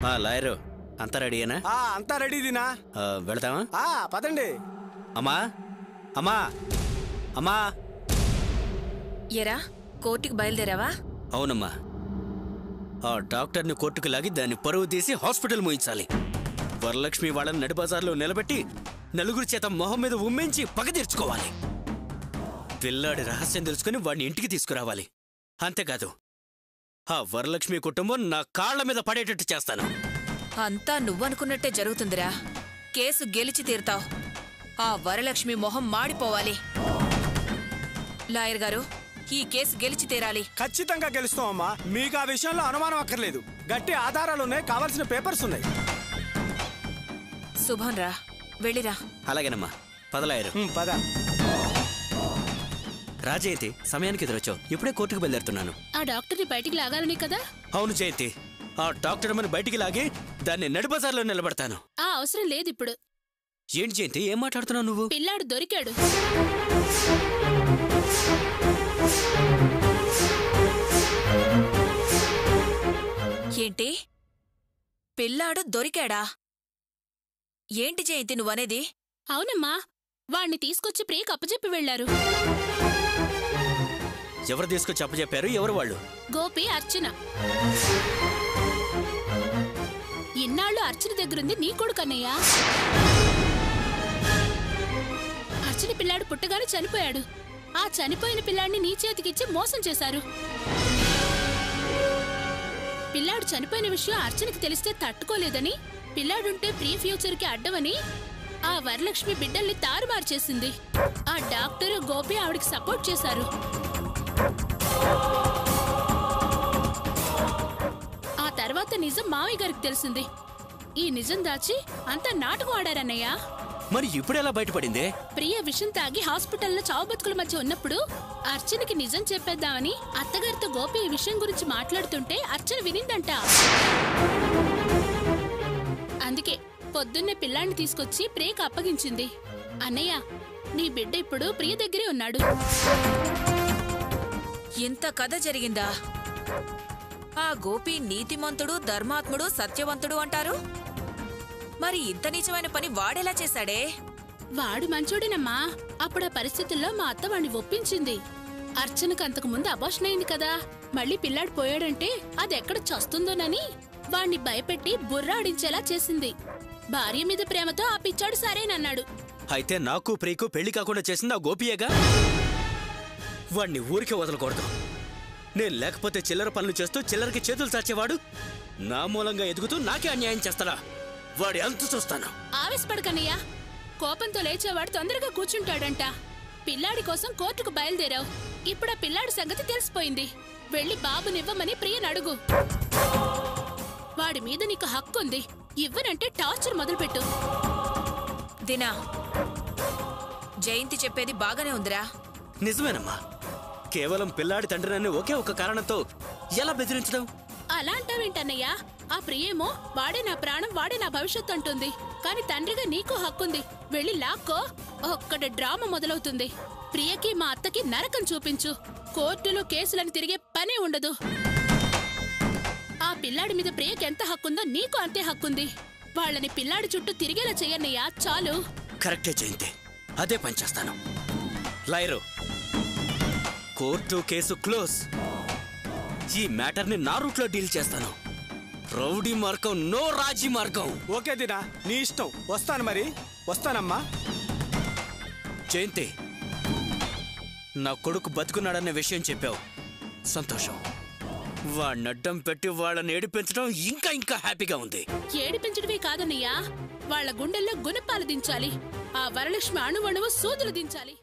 Lawyer అంతా రెడీయేనా? అంతా ready దినా. వెళదామా? పదండి. అమ్మా అమ్మా అమ్మా. ఎరా కోర్టుకి బయలుదేరావా? అవునమ్మా. ఆ డాక్టర్ని కోర్టుకు లాగి దాన్ని పరువు తీసి హాస్పిటల్ మోయించాలి. వరలక్ష్మి వాళ్ళని నడి బజార్లో నిలబెట్టి నలుగురి చేత మొహం మీద ఉమ్మించి పగ తీర్చుకోవాలి. పిల్లాడి రహస్యం తెలుసుకుని వాడిని ఇంటికి తీసుకురావాలి. అంతేకాదు ఆ వరలక్ష్మి కుటుంబం నా కాళ్ల మీద పడేటట్టు చేస్తాను. అంతా నువ్వనుకున్నట్టే జరుగుతుందిరా. కేసు గెలిచి తీరుతావు. ఆ వరలక్ష్మి మొహం మాడిపోవాలి. లాయర్ గారు, ఈ కేసు గెలిచి తీరాలి. ఖచ్చితంగా గెలుస్తామమ్మా. మీకు ఆ విషయంలో అనుమానం అక్కర్లేదు. గట్టి ఆధారాలున్నాయి, కావాల్సిన పేపర్స్ ఉన్నాయి. శుభం రా, వెళ్ళిరా. అలాగేనమ్మా, పదలాయరు. పద. రాజయంతి, సమయానికి ఎదురొచ్చావు. ఇప్పుడే కోర్టుకు బయలుదేరుతున్నాను. ఆ డాక్టర్ని బయటికి లాగాలని కదా? అవును జయంతి, ఆ డాక్టర్ మన బయటికి లాగి దాన్ని నడి బజార్లో నిలబడతాను. ఆ అవసరం లేదు ఇప్పుడు. ఏంటి జయంతి, ఏం మాట్లాడుతున్నావు నువ్వు? పిల్లాడు దొరికాడు. ఏంటి? పిల్లాడు దొరికాడా? ఏంటి జయంతి నువ్వనేది? అవునమ్మా, వాణ్ణి తీసుకొచ్చి ప్రియకు అప్పచెప్పి వెళ్లారు. ఎవరు తీసుకొచ్చి అప్పచెప్పారు? ఎవరు వాళ్ళు? గోపి, అర్చన. ఇన్నాళ్ళు అర్చన దగ్గరుంది నీ కొడుకన్నయ్యా. అర్చన పిల్లాడు పుట్టగానే చనిపోయాడు. ఆ చనిపోయిన పిల్లాడిని నీ చేతికిచ్చి మోసం చేశారు. పిల్లాడు చనిపోయిన విషయం అర్చనకి తెలిస్తే తట్టుకోలేదని, పిల్లాడుంటే ప్రీ ఫ్యూచర్ కి అడ్డమని ఆ వరలక్ష్మి బిడ్డల్ని తారుమారు చేసింది. ఆ డాక్టర్ గోపి ఆవిడికి సపోర్ట్ చేశారు. ఆ తర్వాత నిజం మావయ్య గారికి తెలిసింది. ఈ నిజం దాచి అంతా నాటకం ఆడారన్నయ్యా. మరి ఇప్పుడు ఎలా బయటపడిందే? ప్రియ విషం తాగి హాస్పిటల్లో చావు బతుకుల మధ్య ఉన్నప్పుడు అర్చనకి నిజం చెప్పేద్దామని అత్తగారితో గోపి ఈ విషయం గురించి మాట్లాడుతుంటే అర్చన వినిందంట. అందుకే పొద్దున్నే పిల్లాన్ని తీసుకొచ్చి ప్రియకు అప్పగించింది. అన్నయ్య, నీ బిడ్డ ఇప్పుడు ప్రియ దగ్గరే ఉన్నాడు. ఇంత కథ జరిగిందా? ఆ గోపి నీతిమంతుడు, ధర్మాత్ముడు, సత్యవంతుడు అంటారు. మరి ఇంత నీచమైన పని వాడేలా చేశాడే? వాడు మంచోడేనమ్మా. అప్పుడా పరిస్థితుల్లో మా అత్త వాణ్ణి ఒప్పించింది. అర్చనకు అంతకు ముందు అబార్షన్ అయింది కదా. మళ్ళీ పిల్లాడు పోయాడంటే అది ఎక్కడ చస్తుందోనని వాణ్ణి భయపెట్టి బుర్రాడించేలా చేసింది. భార్య మీద ప్రేమతో ఆ పిచ్చాడు సరేనన్నాడు. అయితే నాకు ప్రియకు పెళ్లి కాకుండా చేసింది ఆ గోపియేగా? వాణ్ణి ఊరికే వదలకూడదు. నేను లేకపోతే చిల్లర పనులు చేస్తూ చిల్లరకి చేతులు చాచేవాడు నా మూలంగా ఎదుగుతూ నాకే అన్యాయం చేస్తాడా? వాడి అంతు చూస్తాను. ఆవేశపడకన్నయ్యా. కోపంతో లేచేవాడు తొందరగా కూర్చుంటాడంట. పిల్లాడి కోసం కోర్టుకు బయలుదేరావు. ఇప్పుడు ఆ పిల్లాడి సంగతి తెలిసిపోయింది. వెళ్ళి బాబునివ్వమని ప్రియని అడుగు. వాడి మీద నీకు హక్కుంది. ఇవ్వనంటే టార్చర్ మొదలుపెట్టు. దినా, జయంతి చెప్పేది బాగానే ఉందిరా. నిజమేనమ్మా. కేవలం పిల్లాడి తండ్రినని ఒకే ఒక కారణంతో ఎలా బెదిరించడం? అలా అంటావేంటన్నయ్యా? ఆ ప్రియేమో వాడే నా ప్రాణం, వాడే నా భవిష్యత్తు అంటుంది. కాని తండ్రిగా నీకు హక్కుంది. వెళ్ళి లాక్కో. ఒక్కడ డ్రామా మొదలవుతుంది. ప్రియకి మా అత్తకి నరకం చూపించు. కోర్టులో కేసులను తిరిగే పనే ఉండదు. ఆ పిల్లాడి మీద ప్రియకి ఎంత హక్కుందో నీకు అంతే హక్కుంది. వాళ్ళని పిల్లాడి చుట్టూ తిరిగేలా చెయ్యన్నయ్యా. చాలు. కరెక్టే జయంతి, అదే పని చేస్తాను. Lawyer, court case close. ఈ మ్యాటర్ని నా రూట్లో డీల్ చేస్తాను. రౌడీ మార్గం, నో రాజీ మార్గం. ఓకే దినా, నీ ఇష్టం. వస్తాను మరి. వస్తానమ్మా. జయంతి, నా కొడుకు బతుకున్నాడన్న విషయం చెప్పావు, సంతోషం. వాడిని అడ్డం పెట్టి వాళ్ళని ఏడిపించడం ఇంకా ఇంకా హ్యాపీగా ఉంది. ఏడిపించడమే కాదన్నయ్యా, వాళ్ళ గుండెల్లో గుణపాలు దించాలి. ఆ వరలక్ష్మి అణువణువు సూదులు దించాలి.